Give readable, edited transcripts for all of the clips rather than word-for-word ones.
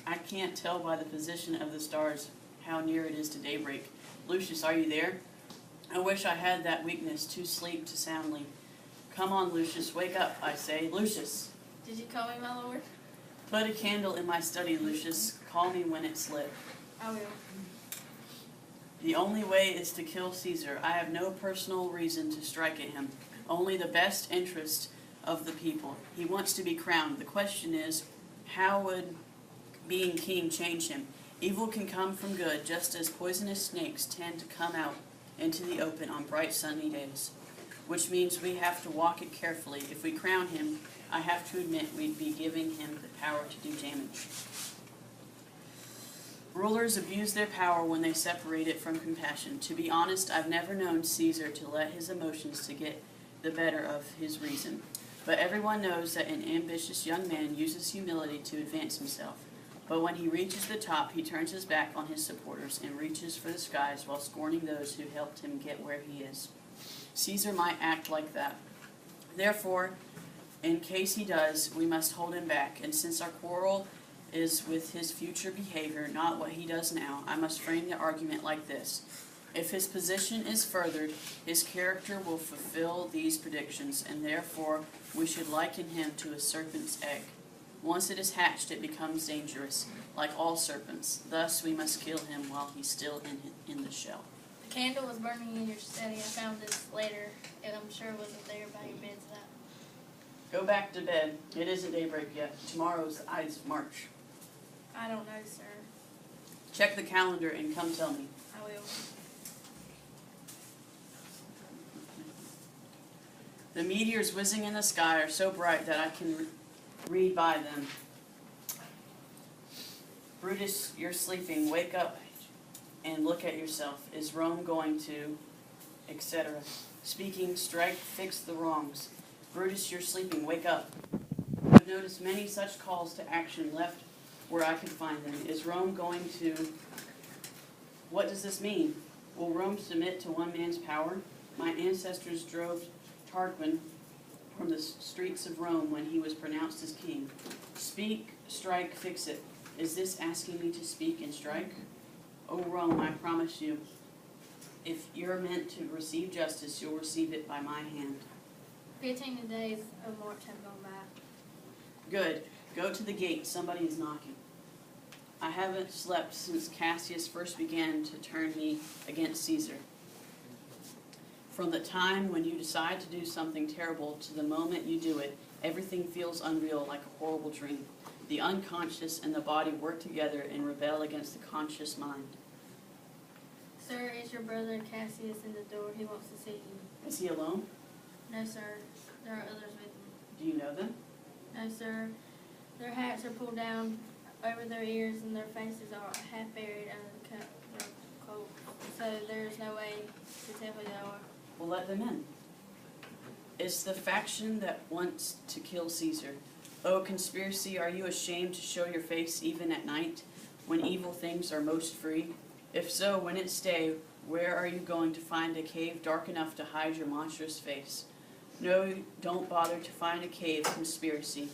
I can't tell by the position of the stars how near it is to daybreak. Lucius, are you there? I wish I had that weakness to sleep too soundly. Come on, Lucius, wake up, I say. Lucius! Did you call me, my lord? Put a candle in my study, Lucius. Call me when it's lit. I will. The only way is to kill Caesar. I have no personal reason to strike at him, only the best interest of the people. He wants to be crowned. The question is, how would being king change him? Evil can come from good, just as poisonous snakes tend to come out into the open on bright sunny days, which means we have to walk it carefully. If we crown him, I have to admit we'd be giving him the power to do damage. Rulers abuse their power when they separate it from compassion. To be honest, I've never known Caesar to let his emotions to get the better of his reason. But everyone knows that an ambitious young man uses humility to advance himself. But when he reaches the top, he turns his back on his supporters and reaches for the skies while scorning those who helped him get where he is. Caesar might act like that. Therefore, in case he does, we must hold him back. And since our quarrel is with his future behavior, not what he does now, I must frame the argument like this. If his position is furthered, his character will fulfill these predictions, and therefore we should liken him to a serpent's egg. Once it is hatched, it becomes dangerous, like all serpents. Thus we must kill him while he's still in the shell. The candle was burning in your study. I found this later, and I'm sure it wasn't there by your bedside. Go back to bed. It isn't daybreak yet. Tomorrow's the Ides of March. I don't know, sir. Check the calendar and come tell me. I will. The meteors whizzing in the sky are so bright that I can read by them. Brutus, you're sleeping. Wake up and look at yourself. Is Rome going to, etc. Speaking, strike, fix the wrongs. Brutus, you're sleeping. Wake up. I've noticed many such calls to action left where I could find them. Is Rome going to... What does this mean? Will Rome submit to one man's power? My ancestors drove Tarquin from the streets of Rome when he was pronounced as king. Speak, strike, fix it. Is this asking me to speak and strike? O Rome, I promise you, if you're meant to receive justice, you'll receive it by my hand. 15 days of March have gone by. Good. Go to the gate. Somebody is knocking. I haven't slept since Cassius first began to turn me against Caesar. From the time when you decide to do something terrible to the moment you do it, everything feels unreal, like a horrible dream. The unconscious and the body work together and rebel against the conscious mind. Sir, is your brother Cassius in the door? He wants to see you. Is he alone? No, sir. There are others with him. Do you know them? No, sir. Their hats are pulled down over their ears and their faces are half buried under their coat. So there's no way to tell who they are. Well, let them in. It's the faction that wants to kill Caesar. O conspiracy, are you ashamed to show your face even at night, when evil things are most free? If so, when it's day, where are you going to find a cave dark enough to hide your monstrous face? No, don't bother to find a cave, conspiracy.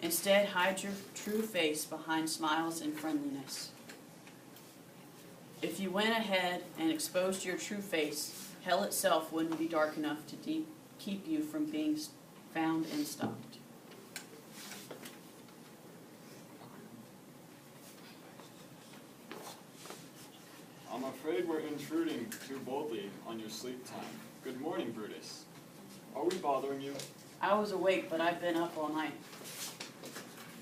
Instead, hide your true face behind smiles and friendliness. If you went ahead and exposed your true face, hell itself wouldn't be dark enough to keep you from being found and stopped. I'm afraid we're intruding too boldly on your sleep time. Good morning, Brutus. Are we bothering you? I was awake, but I've been up all night.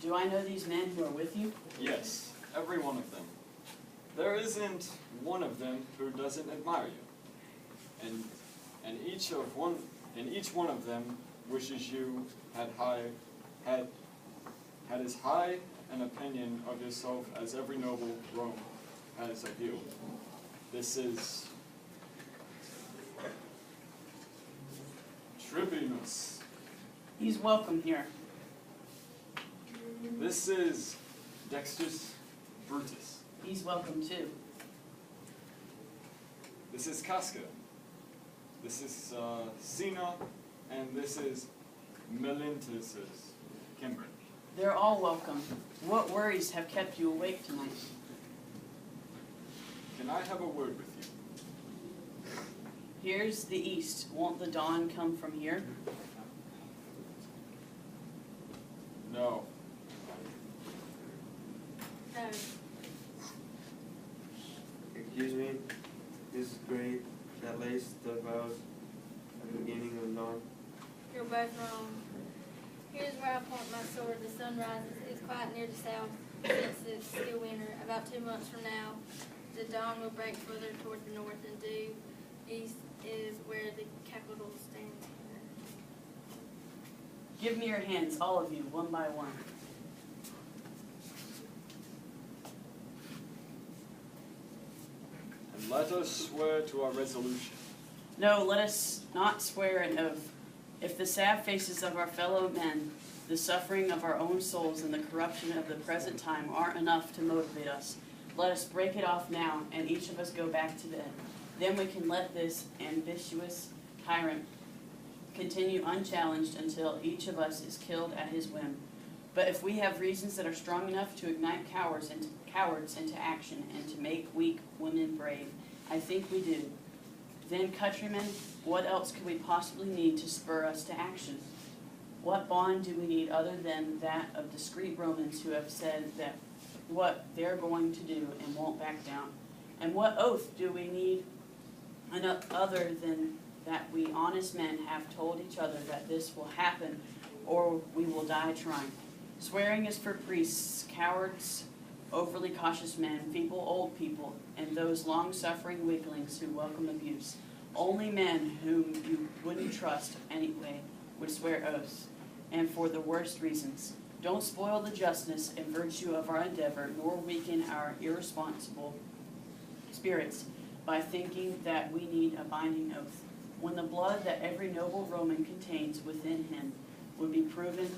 Do I know these men who are with you? Yes, every one of them. There isn't one of them who doesn't admire you. And each one of them wishes you had as high an opinion of yourself as every noble Rome has of you. This is Trebonius. He's welcome here. This is Decius-Ridge. He's welcome too. This is Casca. This is Cinna, and this is Metellus-Makayla. They're all welcome. What worries have kept you awake tonight? Can I have a word with you? Here's the east. Won't the dawn come from here? No. No. Excuse me, this is great. That lace the vows at the beginning of dawn. You're both wrong. Here's where I point my sword. The sun rises. It's quite near the south, since it's still winter. About 2 months from now, the dawn will break further toward the north, and due east is where the capital stands. Give me your hands, all of you, one by one. And let us swear to our resolution. No, let us not swear an oath. If the sad faces of our fellow men, the suffering of our own souls, and the corruption of the present time aren't enough to motivate us, let us break it off now, and each of us go back to bed. Then we can let this ambitious tyrant continue unchallenged until each of us is killed at his whim. But if we have reasons that are strong enough to ignite cowards into action and to make weak women brave, I think we do. Then, countrymen, what else could we possibly need to spur us to action? What bond do we need other than that of discreet Romans who have said that what they're going to do and won't back down? And what oath do we need other than that we honest men have told each other that this will happen or we will die trying? Swearing is for priests, cowards, overly cautious men, feeble old people, and those long-suffering weaklings who welcome abuse. Only men whom you wouldn't trust anyway would swear oaths, and for the worst reasons. Don't spoil the justness and virtue of our endeavor, nor weaken our irresponsible spirits by thinking that we need a binding oath, when the blood that every noble Roman contains within him would be proven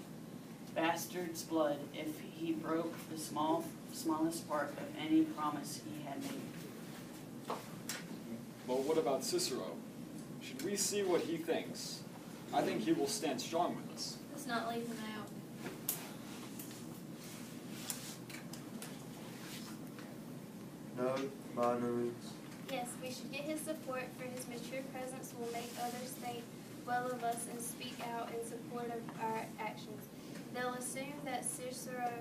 bastard's blood if he broke the smallest part of any promise he had made. But what about Cicero? Should we see what he thinks? I think he will stand strong with us. Let's not leave him out. No, by no means. Yes, we should get his support, for his mature presence will make others think well of us and speak out in support of our actions. They'll assume that Cicero,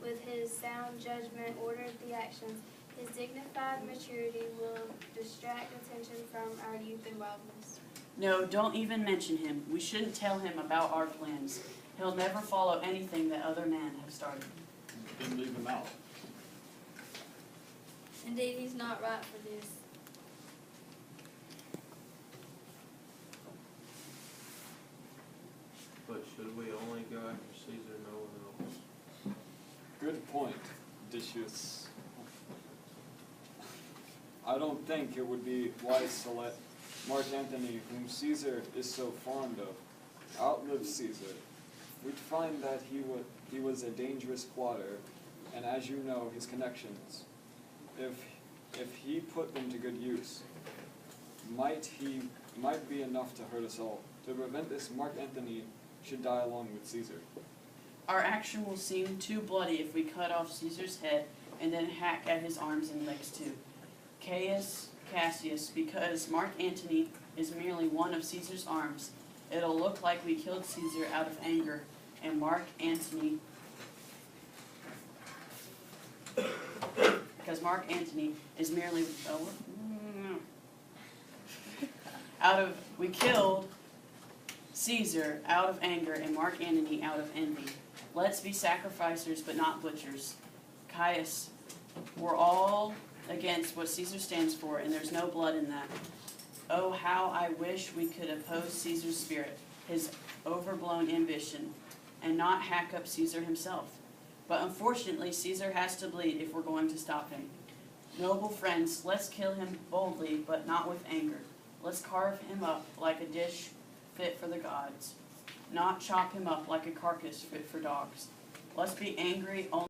with his sound judgment, ordered the actions. His dignified maturity will distract attention from our youth and wildness. No, don't even mention him. We shouldn't tell him about our plans. He'll never follow anything that other men have started. Then leave him out. Indeed, he's not right for this. But should we only go after Caesar, no one else? Good point, Decius. I don't think it would be wise to let Mark Antony, whom Caesar is so fond of, outlive Caesar. We'd find that he was a dangerous plotter, and as you know, his connections, if he put them to good use, might be enough to hurt us all. To prevent this, Mark Antony should die along with Caesar. Our action will seem too bloody if we cut off Caesar's head and then hack at his arms and legs too. Caius Cassius, because Mark Antony is merely one of Caesar's arms, it'll look like we killed Caesar out of anger, and Mark Antony, because Mark Antony is merely, we killed Caesar out of anger and Mark Antony out of envy. Let's be sacrificers but not butchers. Caius, we're all against what Caesar stands for, and there's no blood in that. Oh, how I wish we could oppose Caesar's spirit, his overblown ambition, and not hack up Caesar himself. But unfortunately, Caesar has to bleed if we're going to stop him. Noble friends, let's kill him boldly, but not with anger. Let's carve him up like a dish fit for the gods, not chop him up like a carcass fit for dogs. Let's be angry only